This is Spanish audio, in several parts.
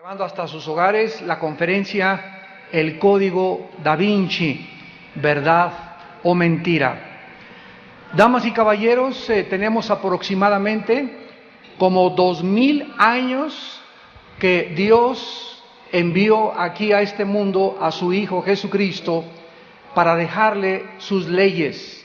Llevando hasta sus hogares la conferencia El Código Da Vinci, ¿verdad o mentira? Damas y caballeros, tenemos aproximadamente como 2000 años que Dios envió aquí a este mundo a su Hijo Jesucristo para dejarle sus leyes.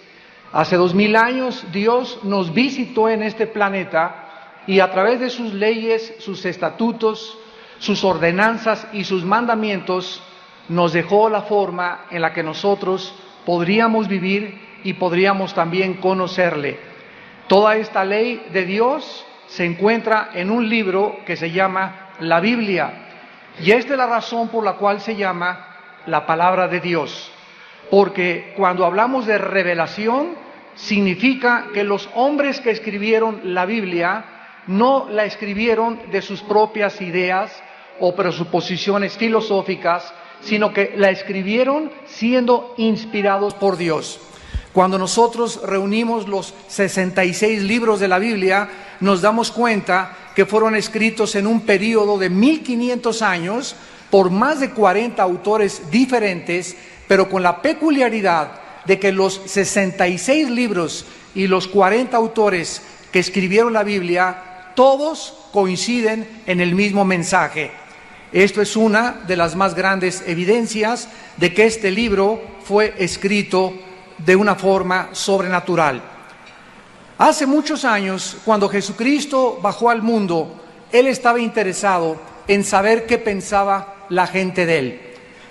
Hace 2000 años Dios nos visitó en este planeta y a través de sus leyes, sus estatutos, sus ordenanzas y sus mandamientos nos dejó la forma en la que nosotros podríamos vivir y podríamos también conocerle. Toda esta ley de Dios se encuentra en un libro que se llama la Biblia, y esta es la razón por la cual se llama la palabra de Dios, porque cuando hablamos de revelación significa que los hombres que escribieron la Biblia no la escribieron de sus propias ideas o presuposiciones filosóficas, sino que la escribieron siendo inspirados por Dios. Cuando nosotros reunimos los 66 libros de la Biblia, nos damos cuenta que fueron escritos en un periodo de 1500 años por más de 40 autores diferentes, pero con la peculiaridad de que los 66 libros y los 40 autores que escribieron la Biblia, todos coinciden en el mismo mensaje. Esto es una de las más grandes evidencias de que este libro fue escrito de una forma sobrenatural. Hace muchos años, cuando Jesucristo bajó al mundo, Él estaba interesado en saber qué pensaba la gente de Él.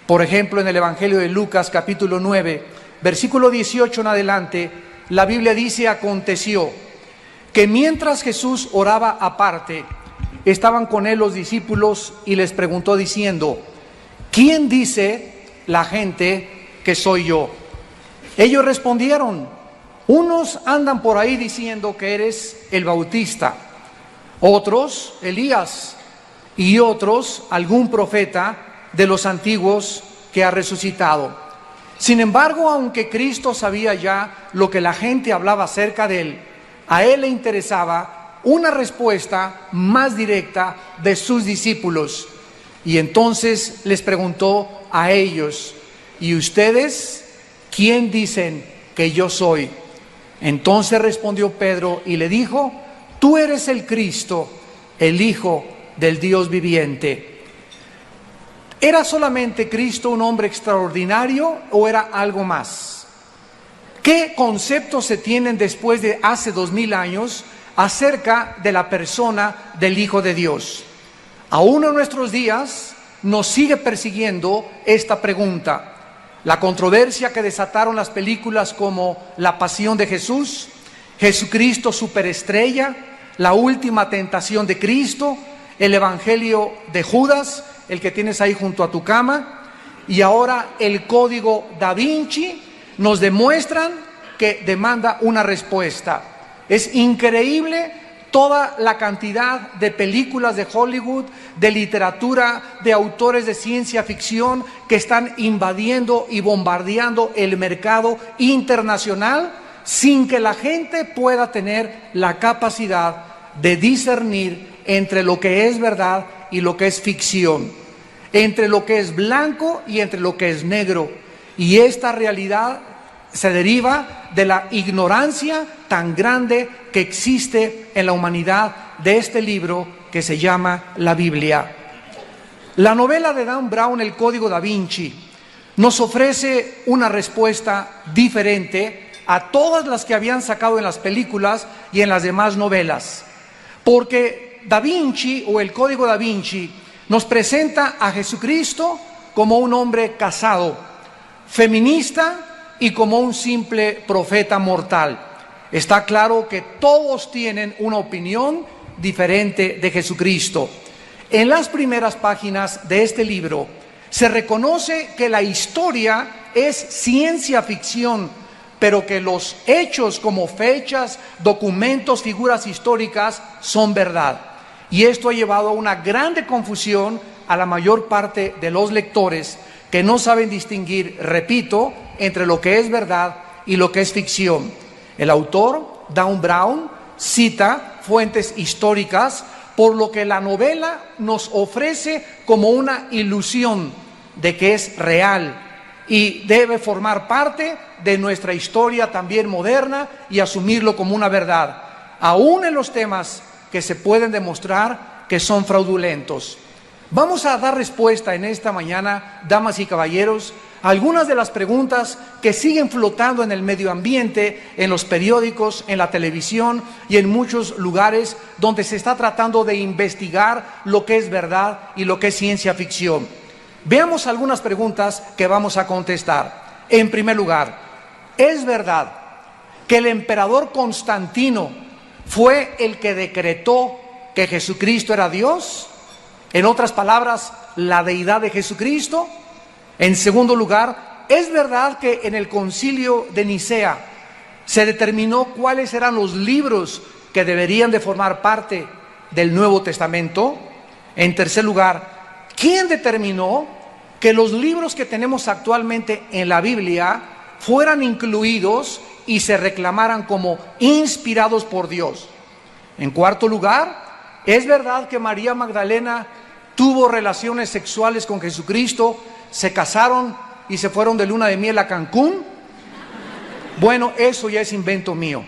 Por ejemplo, en el Evangelio de Lucas, capítulo 9, versículo 18 en adelante, la Biblia dice: aconteció que mientras Jesús oraba aparte, estaban con él los discípulos y les preguntó diciendo: ¿quién dice la gente que soy yo? Ellos respondieron: unos andan por ahí diciendo que eres el Bautista, otros Elías, y otros algún profeta de los antiguos que ha resucitado. Sin embargo, aunque Cristo sabía ya lo que la gente hablaba acerca de él, a él le interesaba una respuesta más directa de sus discípulos. Y entonces les preguntó a ellos: ¿y ustedes quién dicen que yo soy? Entonces respondió Pedro y le dijo: tú eres el Cristo, el Hijo del Dios viviente. ¿Era solamente Cristo un hombre extraordinario o era algo más? ¿Qué conceptos se tienen después de hace 2000 años acerca de la persona del Hijo de Dios? Aún en nuestros días nos sigue persiguiendo esta pregunta. La controversia que desataron las películas como La Pasión de Jesús, Jesucristo Superestrella, La Última Tentación de Cristo, el Evangelio de Judas, el que tienes ahí junto a tu cama, y ahora el Código Da Vinci, nos demuestran que demanda una respuesta. Es increíble toda la cantidad de películas de Hollywood, de literatura, de autores de ciencia ficción que están invadiendo y bombardeando el mercado internacional sin que la gente pueda tener la capacidad de discernir entre lo que es verdad y lo que es ficción, entre lo que es blanco y entre lo que es negro. Y esta realidad se deriva de la ignorancia tan grande que existe en la humanidad de este libro que se llama la Biblia. La novela de Dan Brown, El Código Da Vinci, nos ofrece una respuesta diferente a todas las que habían sacado en las películas y en las demás novelas, porque Da Vinci, o el Código Da Vinci, nos presenta a Jesucristo como un hombre casado, feminista y como un simple profeta mortal. Está claro que todos tienen una opinión diferente de Jesucristo. En las primeras páginas de este libro se reconoce que la historia es ciencia ficción, pero que los hechos como fechas, documentos, figuras históricas son verdad. Y esto ha llevado a una grande confusión a la mayor parte de los lectores que no saben distinguir, repito, entre lo que es verdad y lo que es ficción. El autor, Dan Brown, cita fuentes históricas por lo que la novela nos ofrece como una ilusión de que es real y debe formar parte de nuestra historia también moderna y asumirlo como una verdad, aún en los temas que se pueden demostrar que son fraudulentos. Vamos a dar respuesta en esta mañana, damas y caballeros, a algunas de las preguntas que siguen flotando en el medio ambiente, en los periódicos, en la televisión y en muchos lugares donde se está tratando de investigar lo que es verdad y lo que es ciencia ficción. Veamos algunas preguntas que vamos a contestar. En primer lugar, ¿es verdad que el emperador Constantino fue el que decretó que Jesucristo era Dios? En otras palabras, la deidad de Jesucristo. En segundo lugar, ¿es verdad que en el concilio de Nicea se determinó cuáles eran los libros que deberían de formar parte del Nuevo Testamento? En tercer lugar, ¿quién determinó que los libros que tenemos actualmente en la Biblia fueran incluidos y se reclamaran como inspirados por Dios? En cuarto lugar, ¿es verdad que María Magdalena tuvo relaciones sexuales con Jesucristo, se casaron y se fueron de luna de miel a Cancún? Bueno, eso ya es invento mío.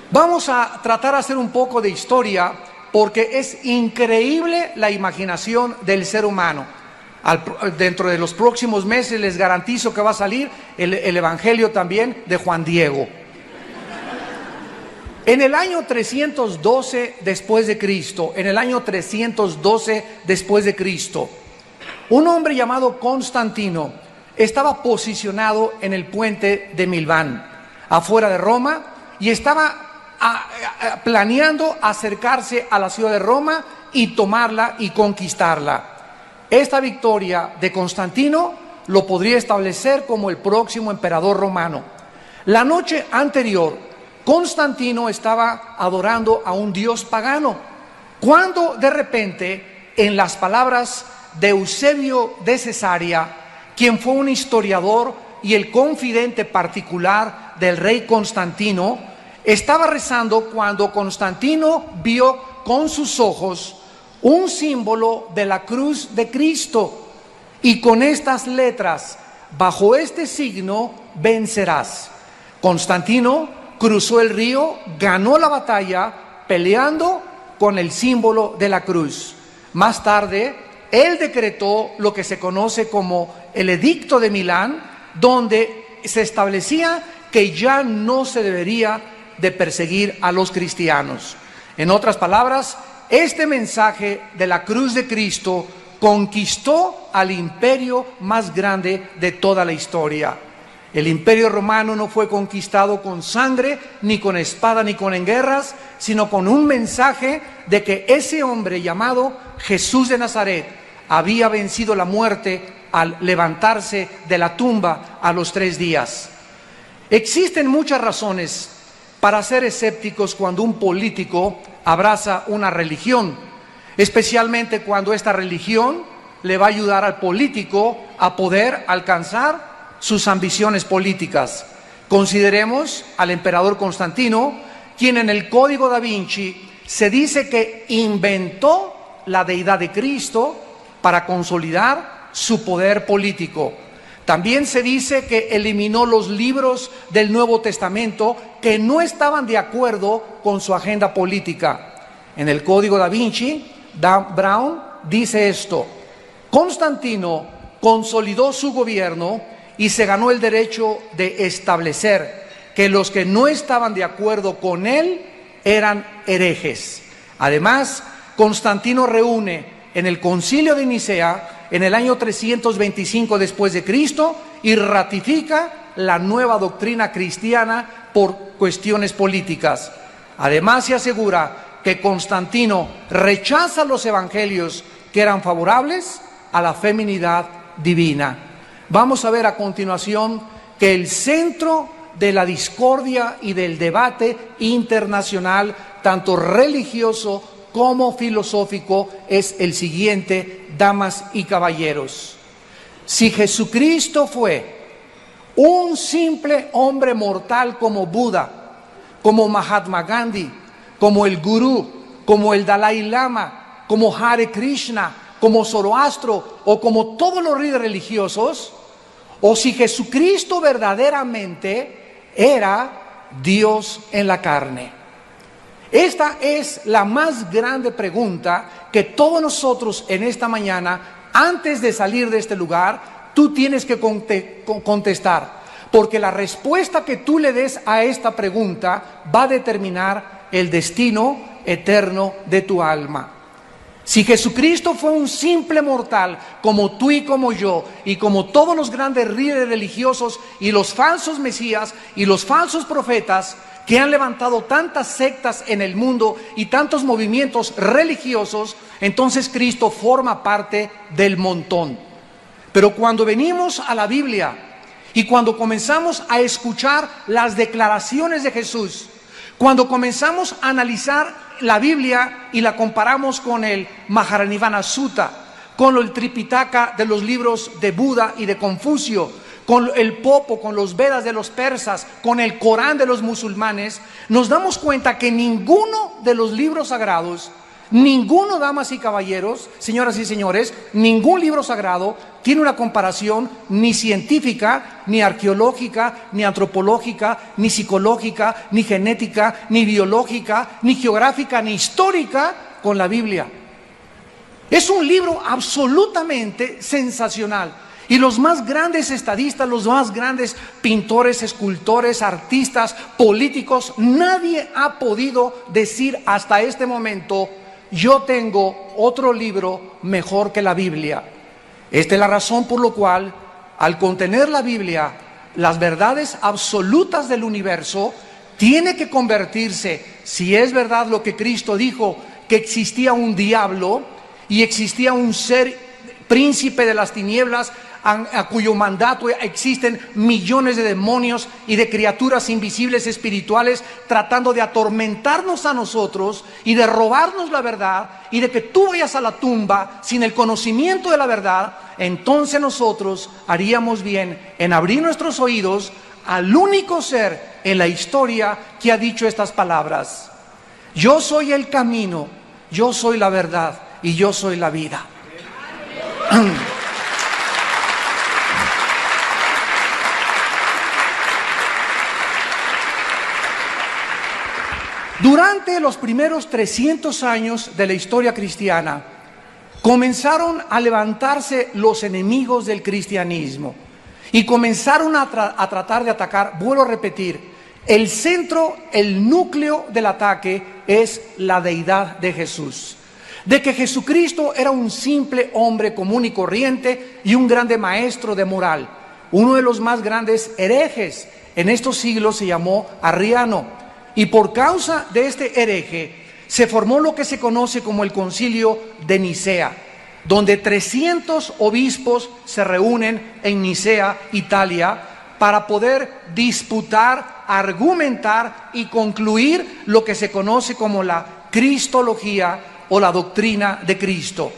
Vamos a tratar de hacer un poco de historia porque es increíble la imaginación del ser humano. Dentro de los próximos meses les garantizo que va a salir el Evangelio también de Juan Diego. En el año 312 después de Cristo, un hombre llamado Constantino estaba posicionado en el puente de Milván, afuera de Roma, y estaba planeando acercarse a la ciudad de Roma y tomarla y conquistarla. Esta victoria de Constantino lo podría establecer como el próximo emperador romano. La noche anterior, Constantino estaba adorando a un dios pagano, cuando de repente, en las palabras de Eusebio de Cesarea, quien fue un historiador y el confidente particular del rey Constantino, estaba rezando cuando Constantino vio con sus ojos un símbolo de la cruz de Cristo, y con estas letras: bajo este signo vencerás. Constantino cruzó el río, ganó la batalla peleando con el símbolo de la cruz. Más tarde, él decretó lo que se conoce como el Edicto de Milán, donde se establecía que ya no se debería de perseguir a los cristianos. En otras palabras, este mensaje de la cruz de Cristo conquistó al imperio más grande de toda la historia. El imperio romano no fue conquistado con sangre, ni con espada, ni con guerras, sino con un mensaje de que ese hombre llamado Jesús de Nazaret había vencido la muerte al levantarse de la tumba a los 3 días. Existen muchas razones para ser escépticos cuando un político abraza una religión, especialmente cuando esta religión le va a ayudar al político a poder alcanzar sus ambiciones políticas. Consideremos al emperador Constantino, quien en el Código da Vinci se dice que inventó la deidad de Cristo para consolidar su poder político. También se dice que eliminó los libros del Nuevo Testamento que no estaban de acuerdo con su agenda política. En el Código da Vinci, Dan Brown dice esto: Constantino consolidó su gobierno y se ganó el derecho de establecer que los que no estaban de acuerdo con él eran herejes. Además, Constantino reúne en el concilio de Nicea en el año 325 después de Cristo y ratifica la nueva doctrina cristiana por cuestiones políticas. Además, se asegura que Constantino rechaza los evangelios que eran favorables a la feminidad divina. Vamos a ver a continuación que el centro de la discordia y del debate internacional, tanto religioso como filosófico, es el siguiente, damas y caballeros. Si Jesucristo fue un simple hombre mortal como Buda, como Mahatma Gandhi, como el gurú como el Dalai Lama, como Hare Krishna, como Zoroastro o como todos los líderes religiosos, o si Jesucristo verdaderamente era Dios en la carne. Esta es la más grande pregunta que todos nosotros en esta mañana, antes de salir de este lugar, tú tienes que contestar. Porque la respuesta que tú le des a esta pregunta va a determinar el destino eterno de tu alma. Si Jesucristo fue un simple mortal, como tú y como yo, y como todos los grandes líderes religiosos y los falsos mesías y los falsos profetas que han levantado tantas sectas en el mundo y tantos movimientos religiosos, entonces Cristo forma parte del montón. Pero cuando venimos a la Biblia y cuando comenzamos a escuchar las declaraciones de Jesús, cuando comenzamos a analizar la Biblia y la comparamos con el Mahajanivana Sutta, con el Tripitaka de los libros de Buda y de Confucio, con el Popo, con los Vedas de los persas, con el Corán de los musulmanes, nos damos cuenta que ninguno de los libros sagrados, ninguno, damas y caballeros, señoras y señores, ningún libro sagrado tiene una comparación ni científica, ni arqueológica, ni antropológica, ni psicológica, ni genética, ni biológica, ni geográfica, ni histórica con la Biblia. Es un libro absolutamente sensacional. Y los más grandes estadistas, los más grandes pintores, escultores, artistas, políticos, nadie ha podido decir hasta este momento: yo tengo otro libro mejor que la Biblia. Esta es la razón por la cual, al contener la Biblia, las verdades absolutas del universo, tiene que convertirse, si es verdad lo que Cristo dijo, que existía un diablo y existía un ser príncipe de las tinieblas, a cuyo mandato existen millones de demonios y de criaturas invisibles espirituales tratando de atormentarnos a nosotros y de robarnos la verdad, y de que tú vayas a la tumba sin el conocimiento de la verdad, entonces nosotros haríamos bien en abrir nuestros oídos al único ser en la historia que ha dicho estas palabras: yo soy el camino, yo soy la verdad y yo soy la vida. Durante los primeros 300 años de la historia cristiana, comenzaron a levantarse los enemigos del cristianismo y comenzaron a tratar de atacar. Vuelvo a repetir, el centro, el núcleo del ataque es la deidad de Jesús. De que Jesucristo era un simple hombre común y corriente y un grande maestro de moral. Uno de los más grandes herejes en estos siglos se llamó Arriano. Y por causa de este hereje se formó lo que se conoce como el Concilio de Nicea, donde 300 obispos se reúnen en Nicea, Italia, para poder disputar, argumentar y concluir lo que se conoce como la cristología o la doctrina de Cristo.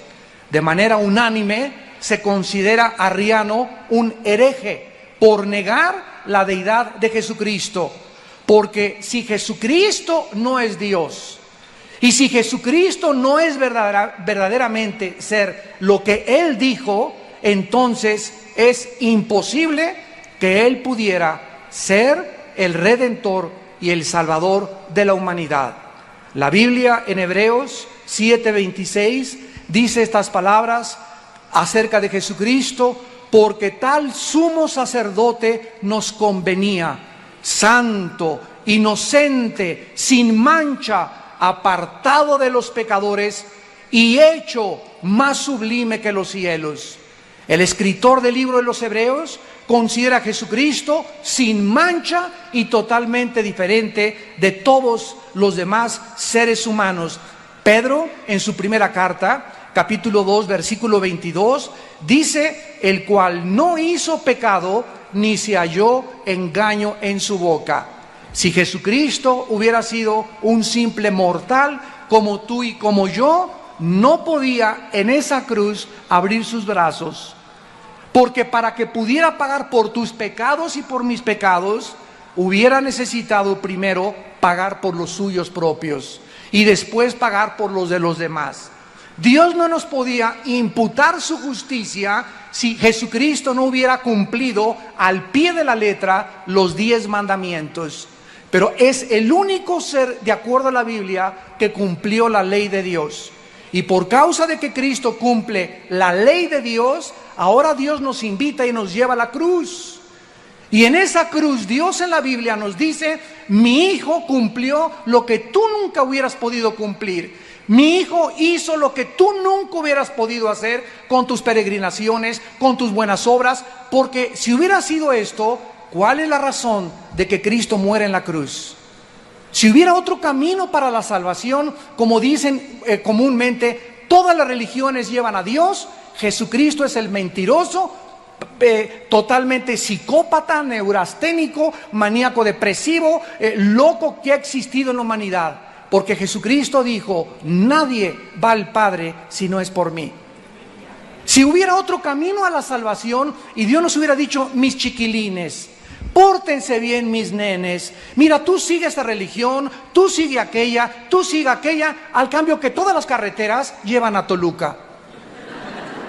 De manera unánime se considera a Arriano un hereje por negar la deidad de Jesucristo. Porque si Jesucristo no es Dios, y si Jesucristo no es verdaderamente ser lo que Él dijo, entonces es imposible que Él pudiera ser el Redentor y el Salvador de la humanidad. La Biblia en Hebreos 7:26 dice estas palabras acerca de Jesucristo: porque tal sumo sacerdote nos convenía, santo, inocente, sin mancha, apartado de los pecadores y hecho más sublime que los cielos. El escritor del libro de los Hebreos considera a Jesucristo sin mancha y totalmente diferente de todos los demás seres humanos. Pedro, en su primera carta, capítulo 2, versículo 22, dice: el cual no hizo pecado, ni se halló engaño en su boca. Si Jesucristo hubiera sido un simple mortal como tú y como yo, no podía en esa cruz abrir sus brazos, porque para que pudiera pagar por tus pecados y por mis pecados, hubiera necesitado primero pagar por los suyos propios. y después pagar por los de los demás. Dios no nos podía imputar su justicia si Jesucristo no hubiera cumplido al pie de la letra los 10 mandamientos. Pero es el único ser, de acuerdo a la Biblia, que cumplió la ley de Dios. Y por causa de que Cristo cumple la ley de Dios, ahora Dios nos invita y nos lleva a la cruz. Y en esa cruz Dios en la Biblia nos dice: mi hijo cumplió lo que tú nunca hubieras podido cumplir. Mi hijo hizo lo que tú nunca hubieras podido hacer con tus peregrinaciones, con tus buenas obras. Porque si hubiera sido esto, ¿cuál es la razón de que Cristo muere en la cruz? Si hubiera otro camino para la salvación, como dicen comúnmente, todas las religiones llevan a Dios, Jesucristo es el mentiroso, totalmente psicópata, neurasténico, maníaco depresivo, loco que ha existido en la humanidad. Porque Jesucristo dijo: nadie va al Padre si no es por mí. Si hubiera otro camino a la salvación y Dios nos hubiera dicho: mis chiquilines, pórtense bien, mis nenes, mira, tú sigue esta religión, tú sigue aquella, tú sigue aquella, al cambio que todas las carreteras llevan a Toluca.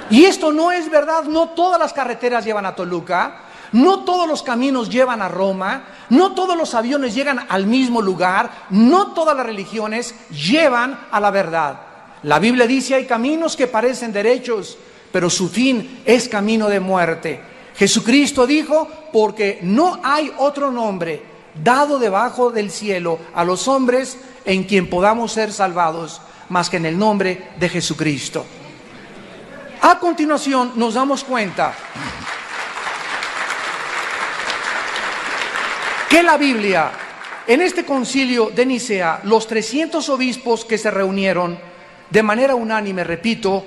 Y esto no es verdad, no todas las carreteras llevan a Toluca, no todos los caminos llevan a Roma, no todos los aviones llegan al mismo lugar, no todas las religiones llevan a la verdad. La Biblia dice: hay caminos que parecen derechos, pero su fin es camino de muerte. Jesucristo dijo: porque no hay otro nombre dado debajo del cielo a los hombres en quien podamos ser salvados, más que en el nombre de Jesucristo. A continuación nos damos cuenta que la Biblia, en este concilio de Nicea, los 300 obispos que se reunieron de manera unánime, repito,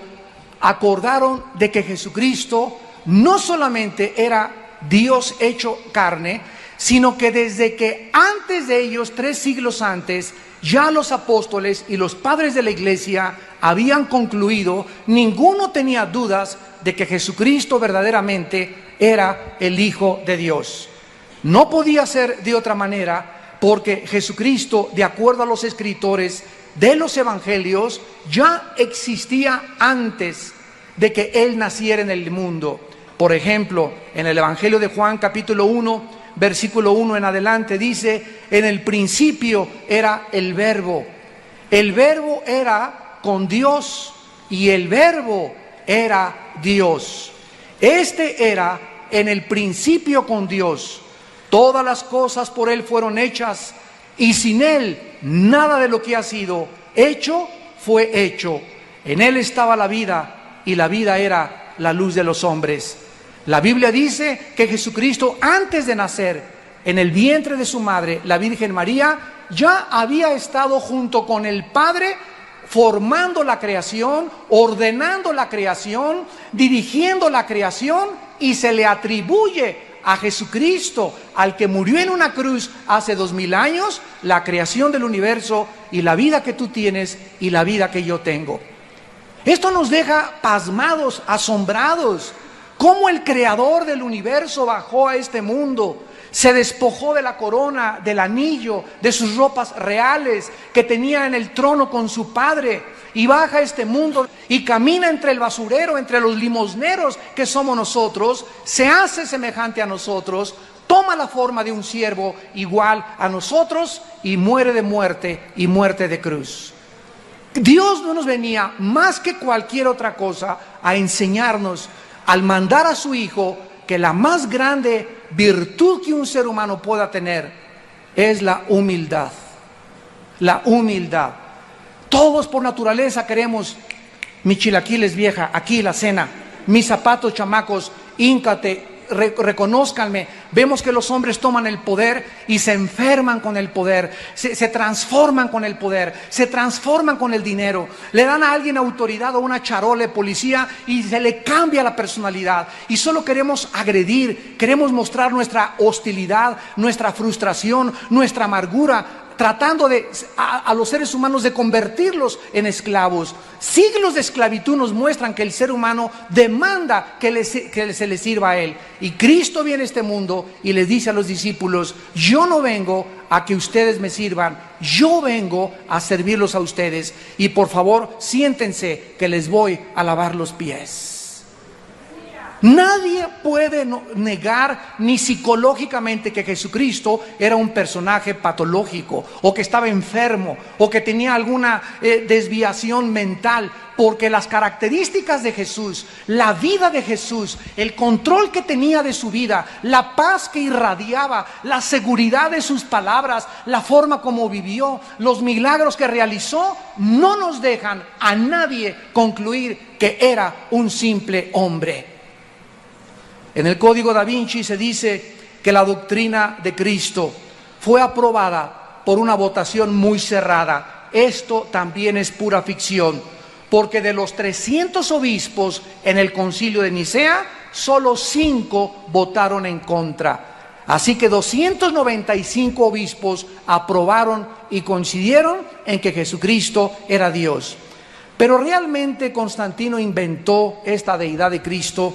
acordaron de que Jesucristo no solamente era Dios hecho carne, sino que desde que antes de ellos, 3 siglos antes, ya los apóstoles y los padres de la iglesia habían concluido, ninguno tenía dudas de que Jesucristo verdaderamente era el Hijo de Dios. No podía ser de otra manera, porque Jesucristo, de acuerdo a los escritores de los evangelios, ya existía antes de que Él naciera en el mundo. Por ejemplo, en el Evangelio de Juan capítulo 1, versículo 1 en adelante, dice: en el principio era el Verbo era con Dios y el Verbo era Dios. Este era en el principio con Dios. Todas las cosas por Él fueron hechas, y sin Él nada de lo que ha sido hecho fue hecho. En Él estaba la vida, y la vida era la luz de los hombres. La Biblia dice que Jesucristo, antes de nacer en el vientre de su madre, la Virgen María, ya había estado junto con el Padre formando la creación, ordenando la creación, dirigiendo la creación, y se le atribuye a Jesucristo, al que murió en una cruz hace 2000 años, la creación del universo y la vida que tú tienes y la vida que yo tengo. Esto nos deja pasmados, asombrados. Cómo el creador del universo bajó a este mundo, se despojó de la corona, del anillo, de sus ropas reales que tenía en el trono con su padre, y baja a este mundo y camina entre el basurero, entre los limosneros que somos nosotros, se hace semejante a nosotros, toma la forma de un siervo igual a nosotros y muere de muerte, y muerte de cruz. Dios no nos venía más que cualquier otra cosa a enseñarnos, al mandar a su Hijo, que la más grande virtud que un ser humano pueda tener es la humildad. La humildad. Todos por naturaleza queremos: mis chilaquiles, vieja, aquí la cena, mis zapatos, chamacos, híncate, reconózcanme. Vemos que los hombres toman el poder y se enferman con el poder, se transforman con el poder, se transforman con el dinero, le dan a alguien autoridad o una charola de policía y se le cambia la personalidad, y solo queremos agredir, queremos mostrar nuestra hostilidad, nuestra frustración, nuestra amargura. tratando a los seres humanos de convertirlos en esclavos. Siglos de esclavitud nos muestran que el ser humano demanda que se le sirva a él. Y Cristo viene a este mundo y les dice a los discípulos: yo no vengo a que ustedes me sirvan, yo vengo a servirlos a ustedes. Y por favor, siéntense que les voy a lavar los pies. Nadie puede negar ni psicológicamente que Jesucristo era un personaje patológico, o que estaba enfermo, o que tenía alguna desviación mental, porque las características de Jesús, la vida de Jesús, el control que tenía de su vida, la paz que irradiaba, la seguridad de sus palabras, la forma como vivió, los milagros que realizó, no nos dejan a nadie concluir que era un simple hombre. En el Código Da Vinci se dice que la doctrina de Cristo fue aprobada por una votación muy cerrada. Esto también es pura ficción, porque de los 300 obispos en el Concilio de Nicea, solo 5 votaron en contra. Así que 295 obispos aprobaron y coincidieron en que Jesucristo era Dios. Pero ¿realmente Constantino inventó esta deidad de Cristo?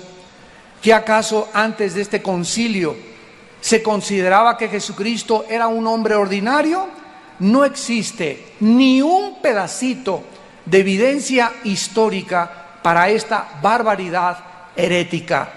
¿Qué acaso antes de este concilio se consideraba que Jesucristo era un hombre ordinario? No existe ni un pedacito de evidencia histórica para esta barbaridad herética.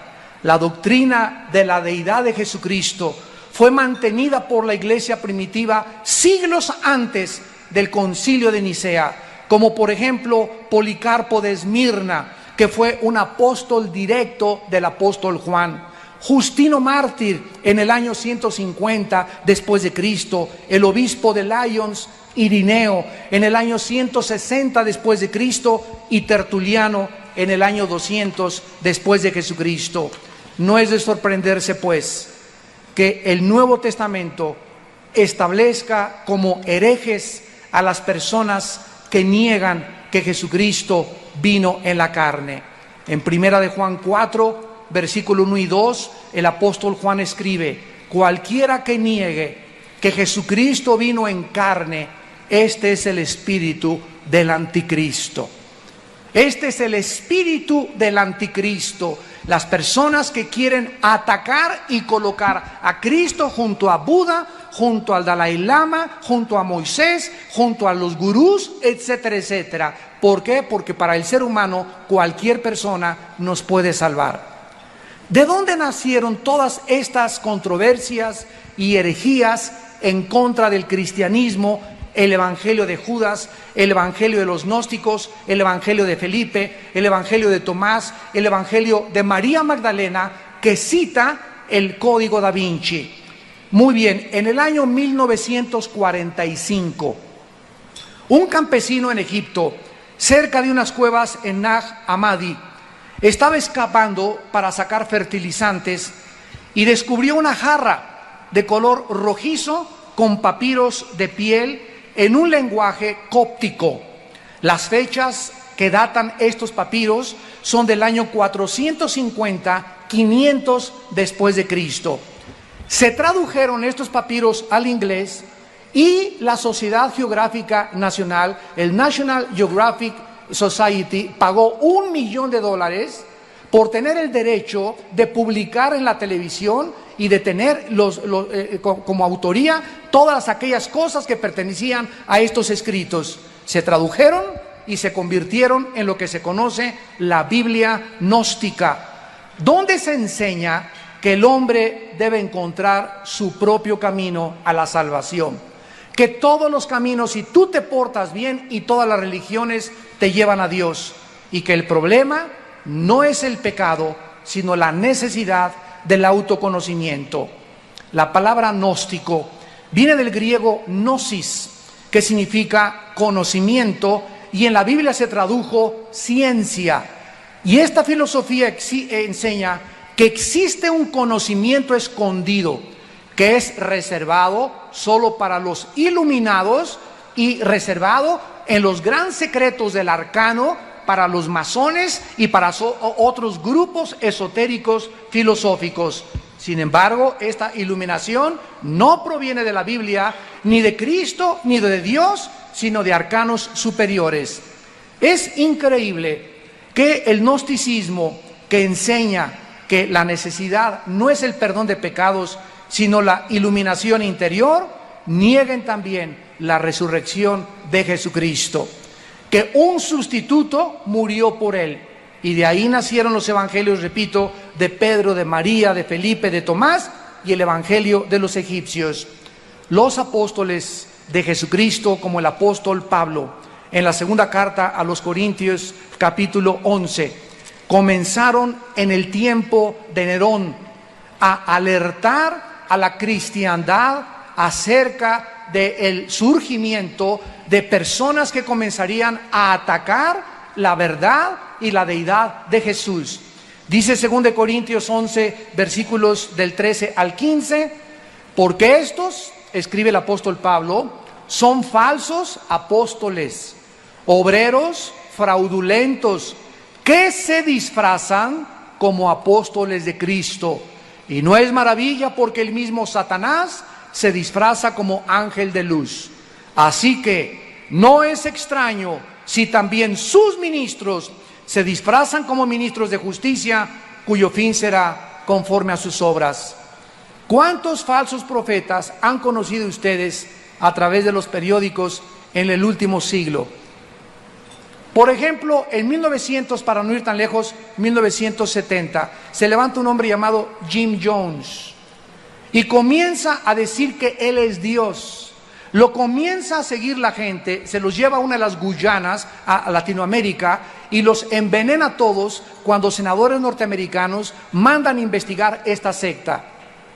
La doctrina de la deidad de Jesucristo fue mantenida por la iglesia primitiva siglos antes del concilio de Nicea, como por ejemplo Policarpo de Esmirna, que fue un apóstol directo del apóstol Juan. Justino Mártir en el año 150 después de Cristo, el obispo de Lyons, Irineo, en el año 160 después de Cristo, y Tertuliano en el año 200 después de Jesucristo. No es de sorprenderse, pues, que el Nuevo Testamento establezca como herejes a las personas que niegan que Jesucristo vino en la carne. En primera de Juan 4, versículo 1 y 2, el apóstol Juan escribe: cualquiera que niegue que Jesucristo vino en carne, este es el espíritu del anticristo. Este es el espíritu del anticristo. Las personas que quieren atacar y colocar a Cristo junto a Buda, junto al Dalai Lama, junto a Moisés, junto a los gurús, etcétera, etcétera. ¿Por qué? Porque para el ser humano cualquier persona nos puede salvar. ¿De dónde nacieron todas estas controversias y herejías en contra del cristianismo? El evangelio de Judas, el evangelio de los gnósticos, el evangelio de Felipe, el evangelio de Tomás, el evangelio de María Magdalena, que cita el Código Da Vinci. Muy bien, en el año 1945, un campesino en Egipto, cerca de unas cuevas en Nag Hammadi, estaba excavando para sacar fertilizantes y descubrió una jarra de color rojizo con papiros de piel en un lenguaje cóptico. Las fechas que datan estos papiros son del año 450-500 después de Cristo. Se tradujeron estos papiros al inglés y la Sociedad Geográfica Nacional, el National Geographic Society, pagó $1 millón por tener el derecho de publicar en la televisión y de tener como autoría todas aquellas cosas que pertenecían a estos escritos. Se tradujeron y se convirtieron en lo que se conoce la Biblia gnóstica, donde se enseña que el hombre debe encontrar su propio camino a la salvación, que todos los caminos, si tú te portas bien, y todas las religiones te llevan a Dios, y que el problema no es el pecado, sino la necesidad del autoconocimiento. La palabra gnóstico viene del griego gnosis, que significa conocimiento, y en la Biblia se tradujo ciencia. Y esta filosofía enseña que existe un conocimiento escondido que es reservado solo para los iluminados y reservado en los grandes secretos del arcano para los masones y para otros grupos esotéricos filosóficos. Sin embargo, esta iluminación no proviene de la Biblia, ni de Cristo, ni de Dios, sino de arcanos superiores. Es increíble que el gnosticismo, que enseña que la necesidad no es el perdón de pecados, sino la iluminación interior, nieguen también la resurrección de Jesucristo, que un sustituto murió por él. Y de ahí nacieron los evangelios, repito, de Pedro, de María, de Felipe, de Tomás y el evangelio de los egipcios. Los apóstoles de Jesucristo, como el apóstol Pablo, en la segunda carta a los Corintios, capítulo 11, comenzaron en el tiempo de Nerón a alertar a la cristiandad acerca del surgimiento de personas que comenzarían a atacar la verdad y la deidad de Jesús. Dice 2 Corintios 11, versículos del 13 al 15, porque estos, escribe el apóstol Pablo, son falsos apóstoles, obreros fraudulentos, que se disfrazan como apóstoles de Cristo. Y no es maravilla, porque el mismo Satanás se disfraza como ángel de luz. Así que no es extraño si también sus ministros se disfrazan como ministros de justicia, cuyo fin será conforme a sus obras. ¿Cuántos falsos profetas han conocido ustedes a través de los periódicos en el último siglo? Por ejemplo, en 1900, para no ir tan lejos, 1970, se levanta un hombre llamado Jim Jones y comienza a decir que él es Dios. Lo comienza a seguir la gente, se los lleva a una de las Guyanas, a Latinoamérica, y los envenena a todos cuando senadores norteamericanos mandan investigar esta secta.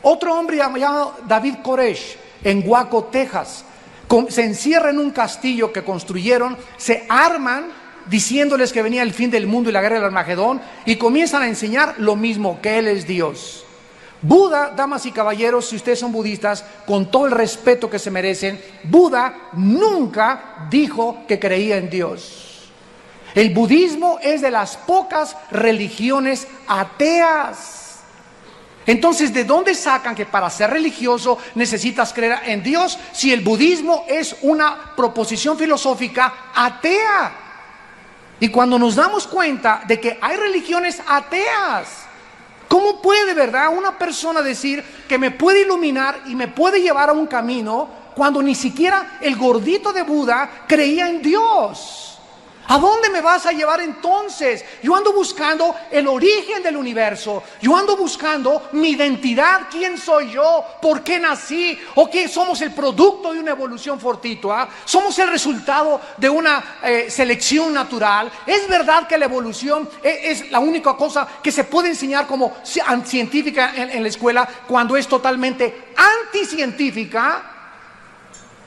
Otro hombre llamado David Koresh, en Waco, Texas, se encierra en un castillo que construyeron, se arman diciéndoles que venía el fin del mundo y la guerra del Armagedón, y comienzan a enseñar lo mismo, que Él es Dios. Buda, damas y caballeros, si ustedes son budistas, con todo el respeto que se merecen, Buda nunca dijo que creía en Dios. El budismo es de las pocas religiones ateas. Entonces, ¿de dónde sacan que para ser religioso necesitas creer en Dios si el budismo es una proposición filosófica atea? Y cuando nos damos cuenta de que hay religiones ateas, ¿cómo puede, verdad, una persona decir que me puede iluminar y me puede llevar a un camino cuando ni siquiera el gordito de Buda creía en Dios? ¿A dónde me vas a llevar entonces? Yo ando buscando el origen del universo. Yo ando buscando mi identidad. ¿Quién soy yo? ¿Por qué nací? ¿O qué somos el producto de una evolución fortuita? ¿Somos el resultado de una selección natural? ¿Es verdad que la evolución es la única cosa que se puede enseñar como científica en la escuela cuando es totalmente anticientífica?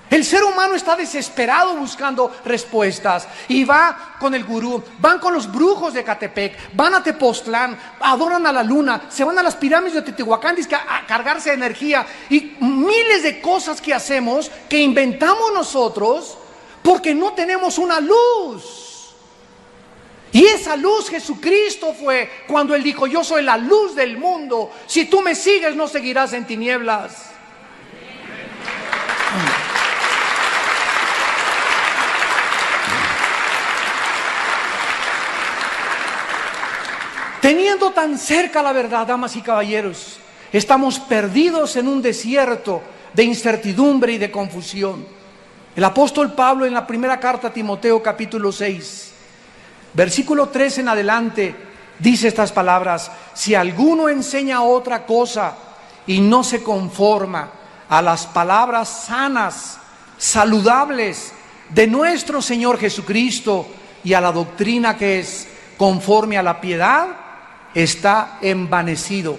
El ser humano está desesperado buscando respuestas y va con el gurú, van con los brujos de Catepec, van a Tepoztlán, adoran a la luna, se van a las pirámides de Teotihuacán a cargarse de energía y miles de cosas que hacemos, que inventamos nosotros porque no tenemos una luz. Y esa luz Jesucristo fue cuando Él dijo: yo soy la luz del mundo, si tú me sigues no seguirás en tinieblas. Teniendo tan cerca la verdad, damas y caballeros, estamos perdidos en un desierto de incertidumbre y de confusión. El apóstol Pablo, en la primera carta a Timoteo, capítulo 6, versículo 3 en adelante, dice estas palabras: si alguno enseña otra cosa y no se conforma a las palabras sanas, saludables de nuestro Señor Jesucristo y a la doctrina que es conforme a la piedad, está envanecido,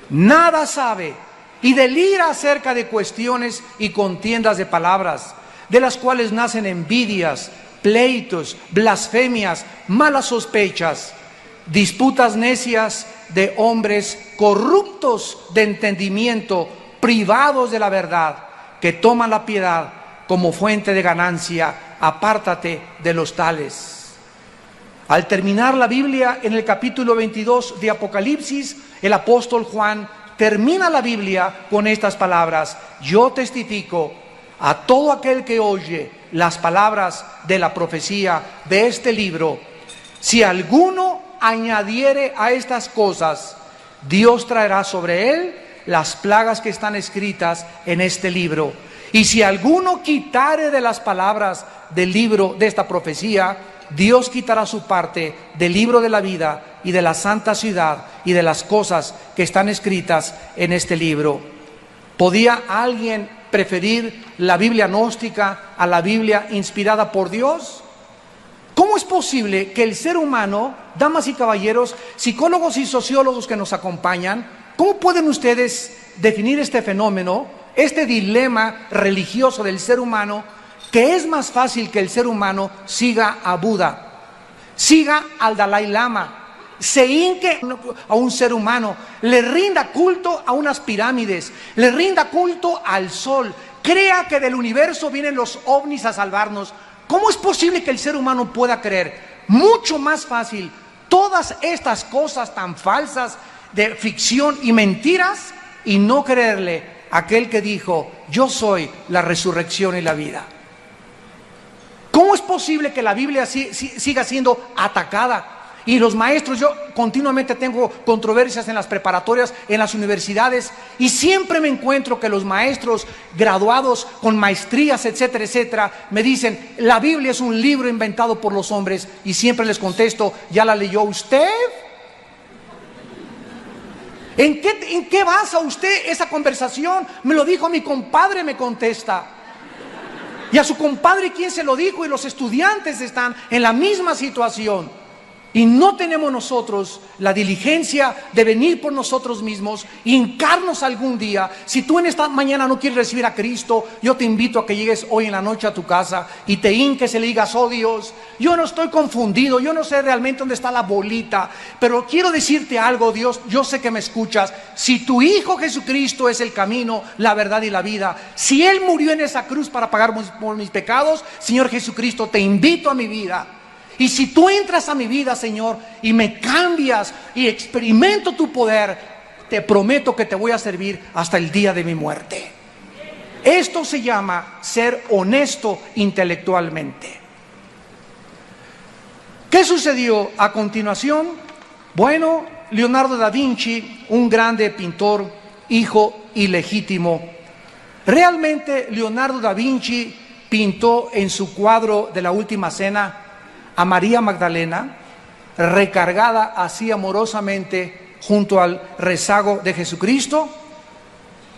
nada sabe y delira acerca de cuestiones y contiendas de palabras, de las cuales nacen envidias, pleitos, blasfemias, malas sospechas, disputas necias de hombres corruptos de entendimiento, privados de la verdad, que toman la piedad como fuente de ganancia. Apártate de los tales. Al terminar la Biblia, en el capítulo 22 de Apocalipsis, el apóstol Juan termina la Biblia con estas palabras: yo testifico a todo aquel que oye las palabras de la profecía de este libro, si alguno añadiere a estas cosas, Dios traerá sobre él las plagas que están escritas en este libro. Y si alguno quitare de las palabras del libro de esta profecía, Dios quitará su parte del libro de la vida y de la santa ciudad y de las cosas que están escritas en este libro. ¿Podía alguien preferir la Biblia gnóstica a la Biblia inspirada por Dios? ¿Cómo es posible que el ser humano, damas y caballeros, psicólogos y sociólogos que nos acompañan, cómo pueden ustedes definir este fenómeno, este dilema religioso del ser humano, que es más fácil que el ser humano siga a Buda, siga al Dalai Lama, se hinque a un ser humano, le rinda culto a unas pirámides, le rinda culto al sol, crea que del universo vienen los ovnis a salvarnos? ¿Cómo es posible que el ser humano pueda creer mucho más fácil todas estas cosas tan falsas de ficción y mentiras y no creerle a aquel que dijo: yo soy la resurrección y la vida? ¿Cómo es posible que la Biblia siga siendo atacada? Y los maestros, yo continuamente tengo controversias en las preparatorias, en las universidades, y siempre me encuentro que los maestros graduados con maestrías, etcétera, etcétera, me dicen: la Biblia es un libro inventado por los hombres. Y siempre les contesto: ¿ya la leyó usted? ¿En qué basa usted esa conversación? Me lo dijo mi compadre, me contesta. Y a su compadre, ¿quién se lo dijo? Y los estudiantes están en la misma situación. Y no tenemos nosotros la diligencia de venir por nosotros mismos, hincarnos algún día. Si tú en esta mañana no quieres recibir a Cristo, yo te invito a que llegues hoy en la noche a tu casa y te hinques y le digas: oh Dios, yo no estoy confundido, yo no sé realmente dónde está la bolita, pero quiero decirte algo, Dios, yo sé que me escuchas. Si tu Hijo Jesucristo es el camino, la verdad y la vida, si Él murió en esa cruz para pagar por mis pecados, Señor Jesucristo, te invito a mi vida. Y si tú entras a mi vida, Señor, y me cambias y experimento tu poder, te prometo que te voy a servir hasta el día de mi muerte. Esto se llama ser honesto intelectualmente. ¿Qué sucedió a continuación? Bueno, Leonardo da Vinci, un grande pintor, hijo ilegítimo. Realmente Leonardo da Vinci pintó en su cuadro de la Última Cena a María Magdalena recargada así amorosamente junto al rezago de Jesucristo.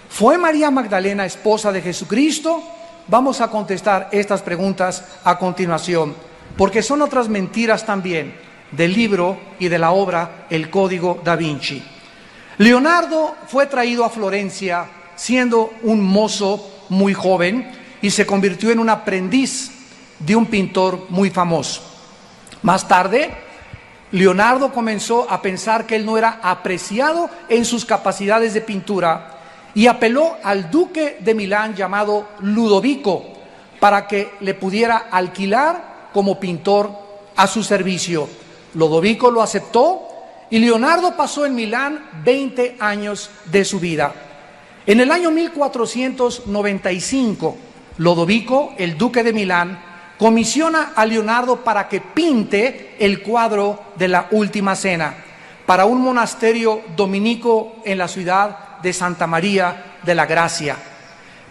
¿Fue María Magdalena esposa de Jesucristo? Vamos a contestar estas preguntas a continuación, porque son otras mentiras también del libro y de la obra El Código da Vinci. Leonardo fue traído a Florencia siendo un mozo muy joven y se convirtió en un aprendiz de un pintor muy famoso. Más tarde, Leonardo comenzó a pensar que él no era apreciado en sus capacidades de pintura y apeló al duque de Milán llamado Ludovico para que le pudiera alquilar como pintor a su servicio. Ludovico lo aceptó y Leonardo pasó en Milán 20 años de su vida. En el año 1495, Ludovico, el duque de Milán, comisiona a Leonardo para que pinte el cuadro de la Última Cena para un monasterio dominico en la ciudad de Santa María de la Gracia.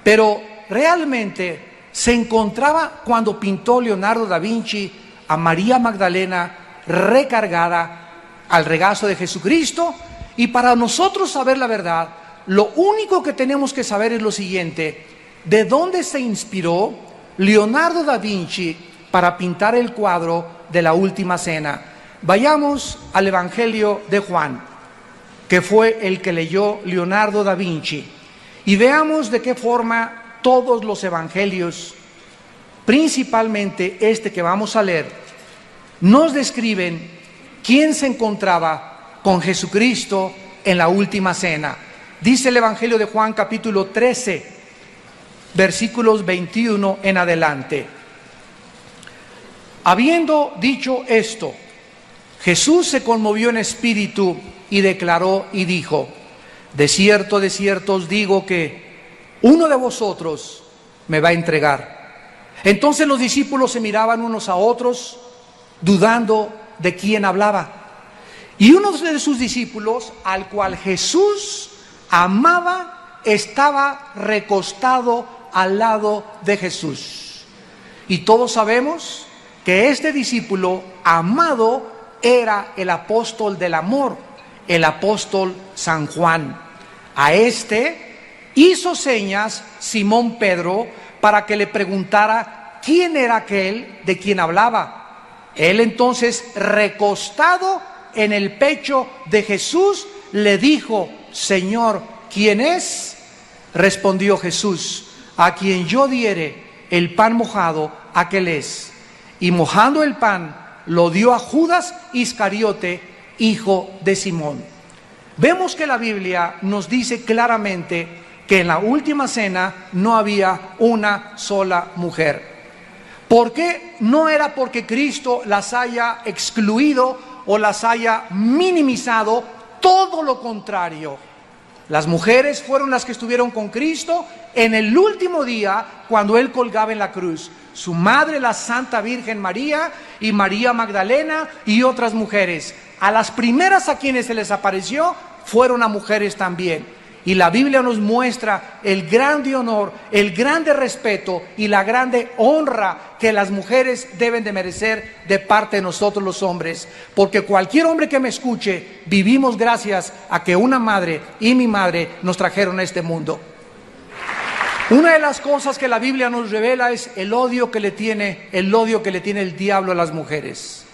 Pero realmente se encontraba, cuando pintó Leonardo da Vinci a María Magdalena recargada al regazo de Jesucristo, y para nosotros saber la verdad, lo único que tenemos que saber es lo siguiente: ¿de dónde se inspiró Leonardo da Vinci para pintar el cuadro de la Última Cena? Vayamos al Evangelio de Juan, que fue el que leyó Leonardo da Vinci, y veamos de qué forma todos los evangelios, principalmente este que vamos a leer, nos describen quién se encontraba con Jesucristo en la Última Cena. Dice el Evangelio de Juan, capítulo 13, versículos 21 en adelante. Habiendo dicho esto, Jesús se conmovió en espíritu y declaró y dijo: de cierto os digo que uno de vosotros me va a entregar. Entonces los discípulos se miraban unos a otros, dudando de quién hablaba. Y uno de sus discípulos, al cual Jesús amaba, estaba recostado al lado de Jesús. Y todos sabemos que este discípulo amado era el apóstol del amor, el apóstol San Juan. A este hizo señas Simón Pedro para que le preguntara quién era aquel de quien hablaba. Él entonces, recostado en el pecho de Jesús, le dijo: Señor, ¿quién es? Respondió Jesús: a quien yo diere el pan mojado, aquel es. Y mojando el pan, lo dio a Judas Iscariote, hijo de Simón. Vemos que la Biblia nos dice claramente que en la última cena no había una sola mujer. ¿Por qué? No era porque Cristo las haya excluido o las haya minimizado, todo lo contrario. Las mujeres fueron las que estuvieron con Cristo en el último día cuando Él colgaba en la cruz. Su madre, la Santa Virgen María, y María Magdalena y otras mujeres. A las primeras a quienes se les apareció fueron a mujeres también. Y la Biblia nos muestra el grande honor, el grande respeto y la grande honra que las mujeres deben de merecer de parte de nosotros los hombres. Porque cualquier hombre que me escuche, vivimos gracias a que una madre y mi madre nos trajeron a este mundo. Una de las cosas que la Biblia nos revela es el odio que le tiene el diablo a las mujeres.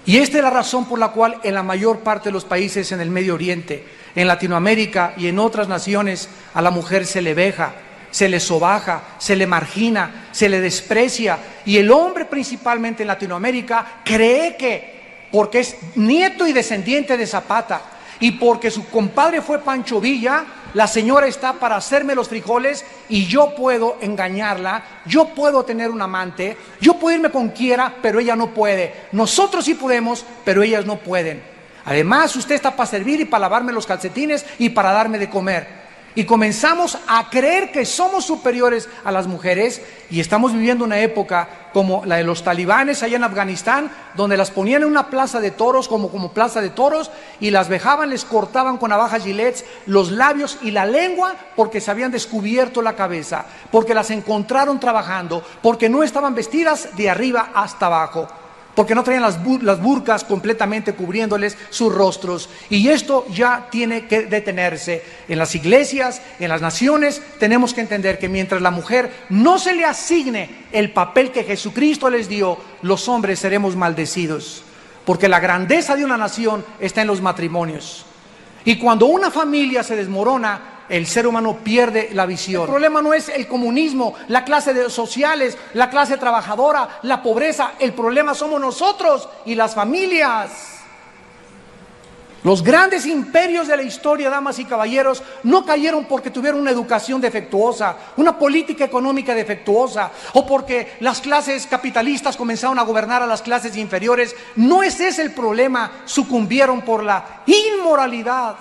Y esta es la razón por la cual en la mayor parte de los países en el Medio Oriente, en Latinoamérica y en otras naciones, a la mujer se le veja, se le sobaja, se le margina, se le desprecia. Y el hombre, principalmente en Latinoamérica, cree que porque es nieto y descendiente de Zapata y porque su compadre fue Pancho Villa, la señora está para hacerme los frijoles y yo puedo engañarla, yo puedo tener un amante, yo puedo irme con quiera, pero ella no puede. Nosotros sí podemos, pero ellas no pueden. Además, usted está para servir y para lavarme los calcetines y para darme de comer. Y comenzamos a creer que somos superiores a las mujeres, y estamos viviendo una época como la de los talibanes allá en Afganistán, donde las ponían en una plaza de toros como plaza de toros y las vejaban, les cortaban con navajas Gillette los labios y la lengua porque se habían descubierto la cabeza, porque las encontraron trabajando, porque no estaban vestidas de arriba hasta abajo, porque no traían las burcas completamente cubriéndoles sus rostros. Y esto ya tiene que detenerse. En las iglesias, en las naciones, tenemos que entender que mientras la mujer no se le asigne el papel que Jesucristo les dio, los hombres seremos maldecidos. Porque la grandeza de una nación está en los matrimonios. Y cuando una familia se desmorona, el ser humano pierde la visión. El problema no es el comunismo, la clase sociales, la clase trabajadora, la pobreza. El problema somos nosotros y las familias. Los grandes imperios de la historia, damas y caballeros, no cayeron porque tuvieron una educación defectuosa, una política económica defectuosa, o porque las clases capitalistas comenzaron a gobernar a las clases inferiores. No es ese el problema, sucumbieron por la inmoralidad.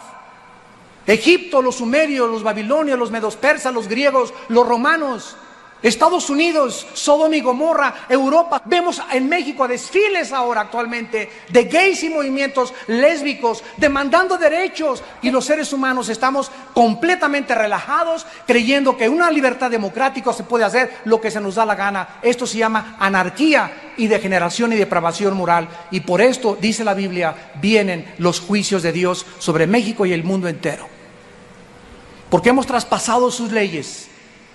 Egipto, los sumerios, los babilonios, los medos persas, los griegos, los romanos, Estados Unidos, Sodoma y Gomorra, Europa. Vemos en México desfiles ahora actualmente de gays y movimientos lésbicos demandando derechos, y los seres humanos estamos completamente relajados creyendo que una libertad democrática se puede hacer lo que se nos da la gana. Esto se llama anarquía y degeneración y depravación moral, y por esto, dice la Biblia, vienen los juicios de Dios sobre México y el mundo entero. Porque hemos traspasado sus leyes.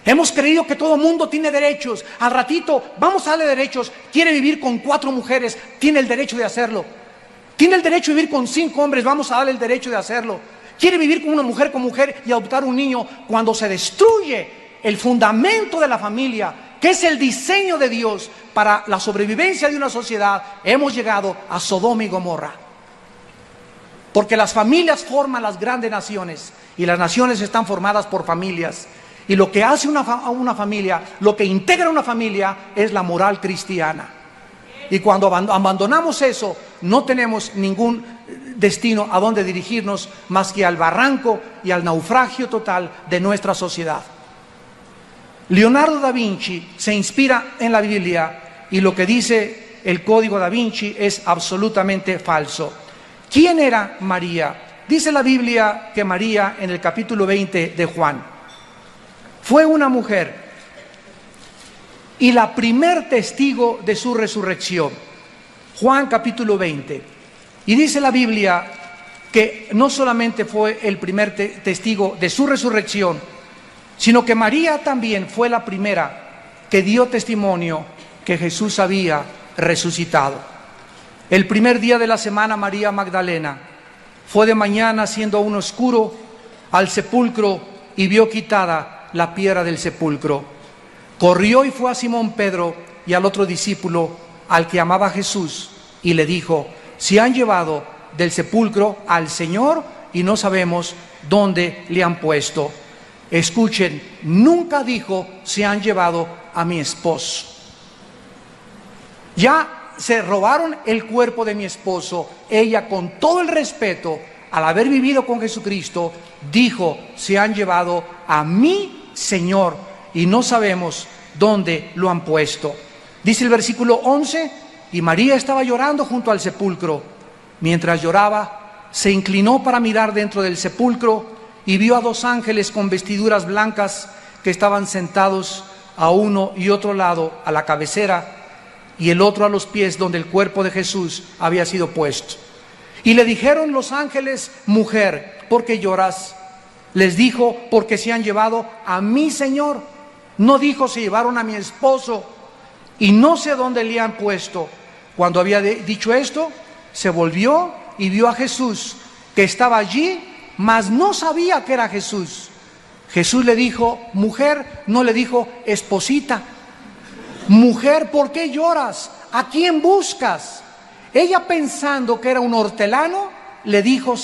Hemos creído que todo mundo tiene derechos. Al ratito vamos a darle derechos. Quiere vivir con 4 mujeres, tiene el derecho de hacerlo. Tiene el derecho de vivir con 5 hombres, vamos a darle el derecho de hacerlo. Quiere vivir con una mujer con mujer y adoptar un niño. Cuando se destruye el fundamento de la familia, que es el diseño de Dios para la sobrevivencia de una sociedad, hemos llegado a Sodoma y Gomorra. Porque las familias forman las grandes naciones, y las naciones están formadas por familias. Y lo que hace una familia, lo que integra una familia, es la moral cristiana. Y cuando abandonamos eso, no tenemos ningún destino a donde dirigirnos más que al barranco y al naufragio total de nuestra sociedad. Leonardo da Vinci se inspira en la Biblia y lo que dice el Código da Vinci es absolutamente falso. ¿Quién era María? Dice la Biblia que María, en el capítulo 20 de Juan, fue una mujer y la primer testigo de su resurrección. Juan capítulo 20. Y dice la Biblia que no solamente fue el primer testigo de su resurrección, sino que María también fue la primera que dio testimonio que Jesús había resucitado. El primer día de la semana, María Magdalena fue de mañana, siendo aún oscuro, al sepulcro y vio quitada la piedra del sepulcro. Corrió y fue a Simón Pedro y al otro discípulo, al que amaba Jesús, y le dijo: se han llevado del sepulcro al Señor y no sabemos dónde le han puesto. Escuchen, nunca dijo: se han llevado a mi esposo. Ya se robaron el cuerpo de mi esposo. Ella, con todo el respeto, al haber vivido con Jesucristo, dijo: se han llevado a mi Señor y no sabemos dónde lo han puesto. Dice el versículo 11: y María estaba llorando junto al sepulcro. Mientras lloraba, se inclinó para mirar dentro del sepulcro y vio a dos ángeles con vestiduras blancas que estaban sentados a uno y otro lado, a la cabecera, y el otro a los pies donde el cuerpo de Jesús había sido puesto. Y le dijeron los ángeles: mujer, ¿por qué lloras? Les dijo: porque se han llevado a mi Señor. No dijo: se llevaron a mi esposo y no sé dónde le han puesto. Cuando había dicho esto, se volvió y vio a Jesús, que estaba allí, mas no sabía que era Jesús. Jesús le dijo: mujer. No le dijo: esposita. Mujer, ¿por qué lloras? ¿A quién buscas? Ella, pensando que era un hortelano, le dijo: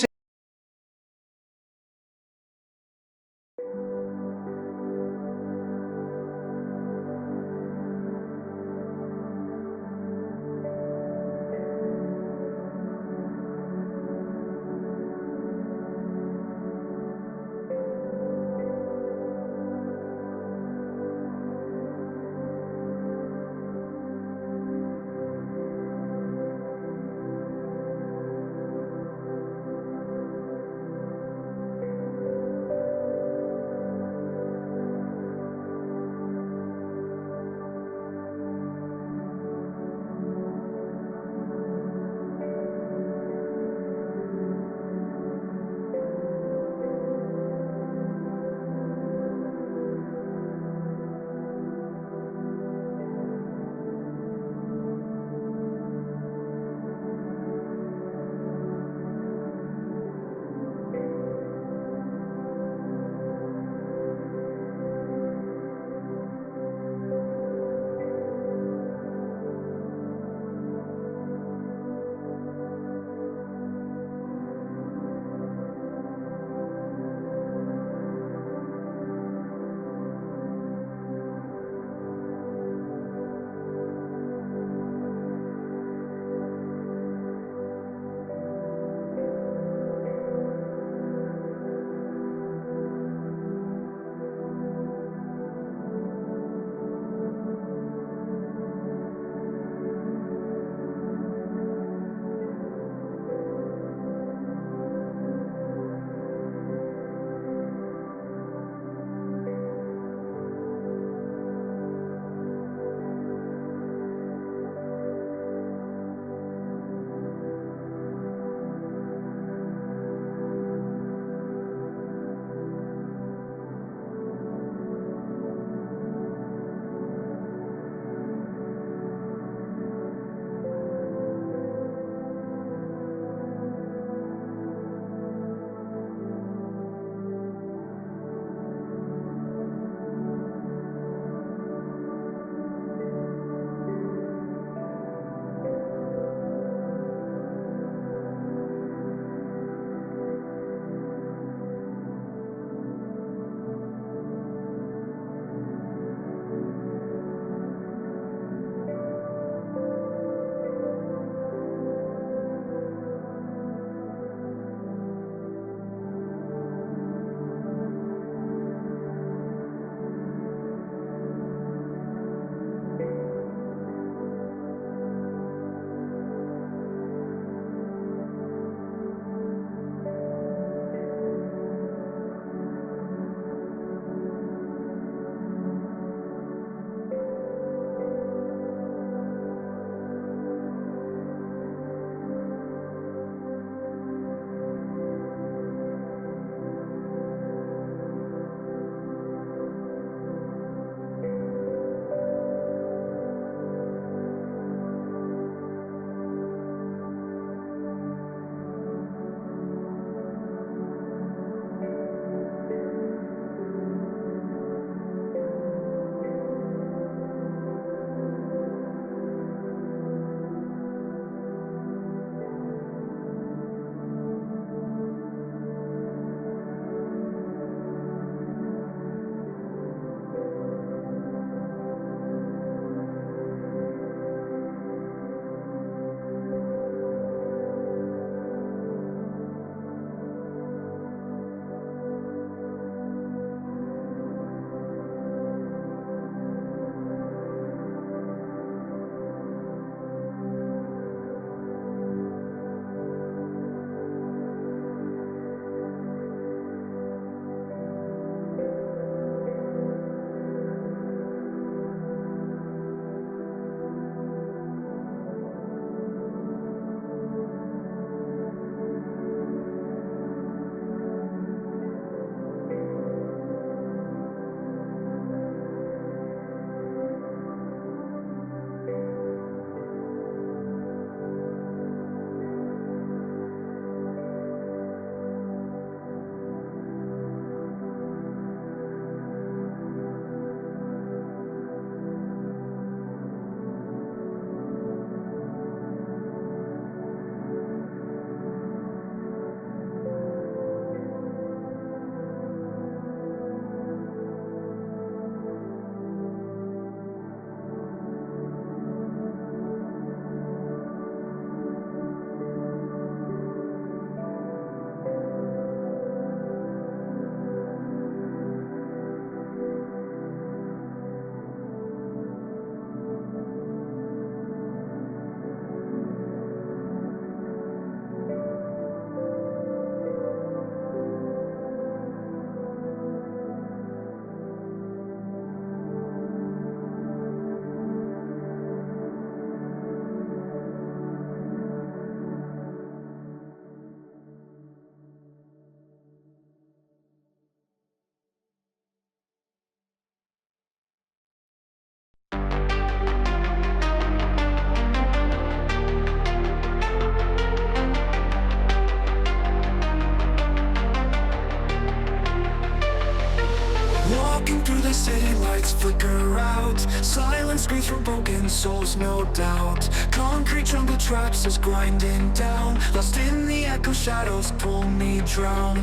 through the city, lights flicker out. Silence screams from broken souls, no doubt. Concrete jungle traps us grinding down. Lost in the echo, shadows pull me drown.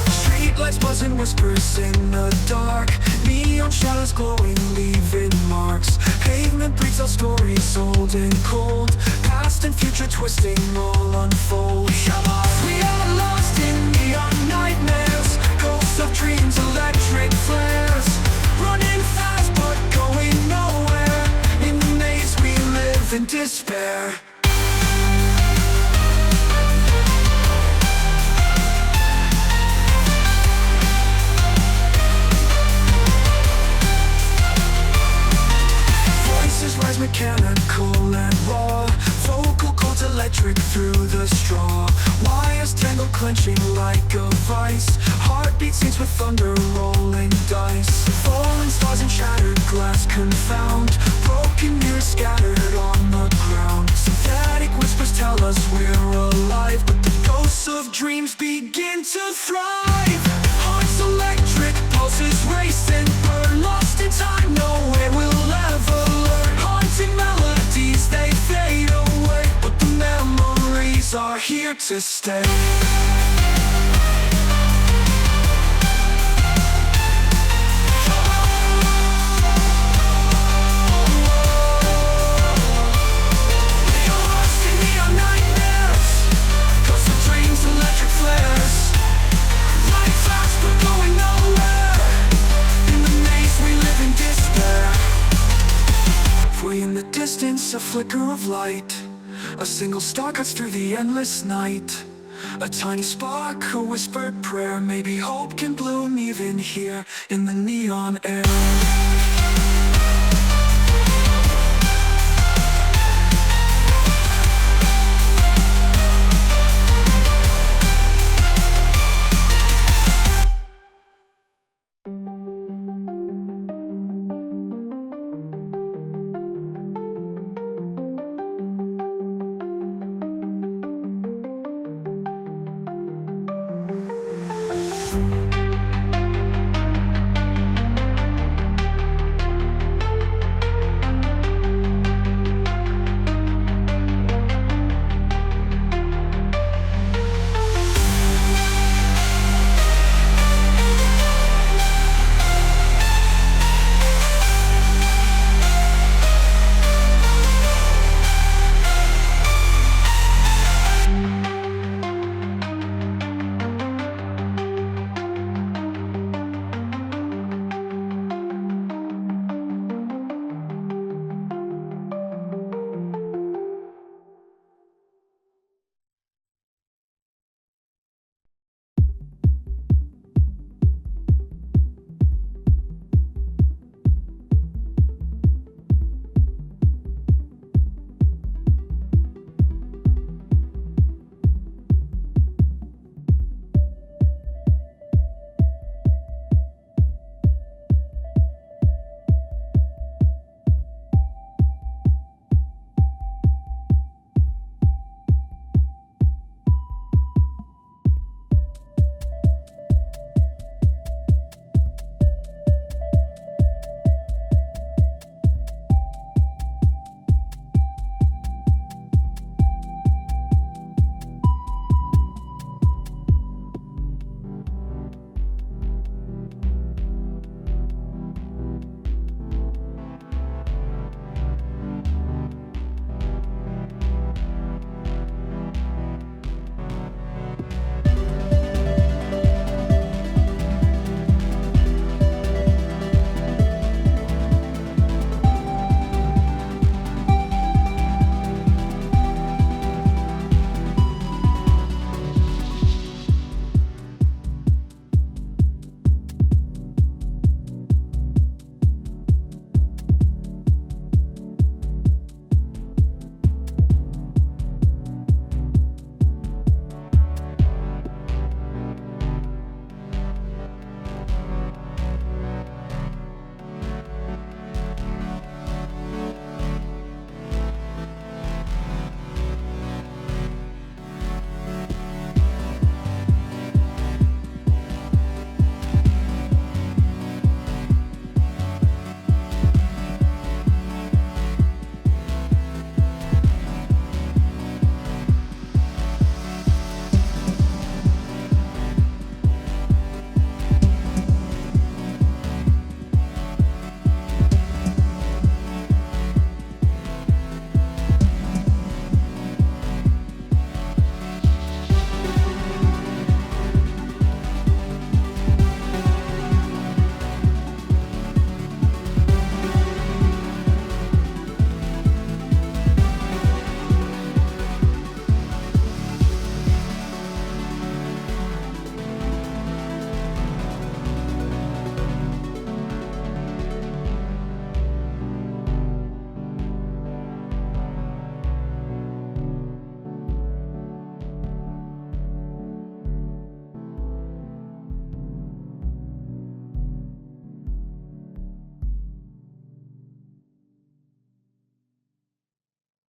Streetlights buzzing, whispers in the dark. Neon shadows glowing, leaving marks. Pavement breathes out stories old and cold. Past and future twisting, all unfold. We are lost in neon nightmares. Ghosts of dreams, electric flares. Running fast but going nowhere. In the maze we live in despair. Rise mechanical and raw. Vocal cords electric through the straw. Wires tangled, clenching like a vice. Heartbeat scenes with thunder, rolling dice. Falling stars and shattered glass confound. Broken mirrors scattered on the ground. Synthetic whispers tell us we're alive, but the ghosts of dreams begin to thrive. Hearts electric, pulses racing. We're lost in time, nowhere we'll ever learn. Haunting melodies, they fade away, but the memories are here to stay. In the distance, a flicker of light. A single star cuts through the endless night. A tiny spark, a whispered prayer. Maybe hope can bloom even here in the neon air.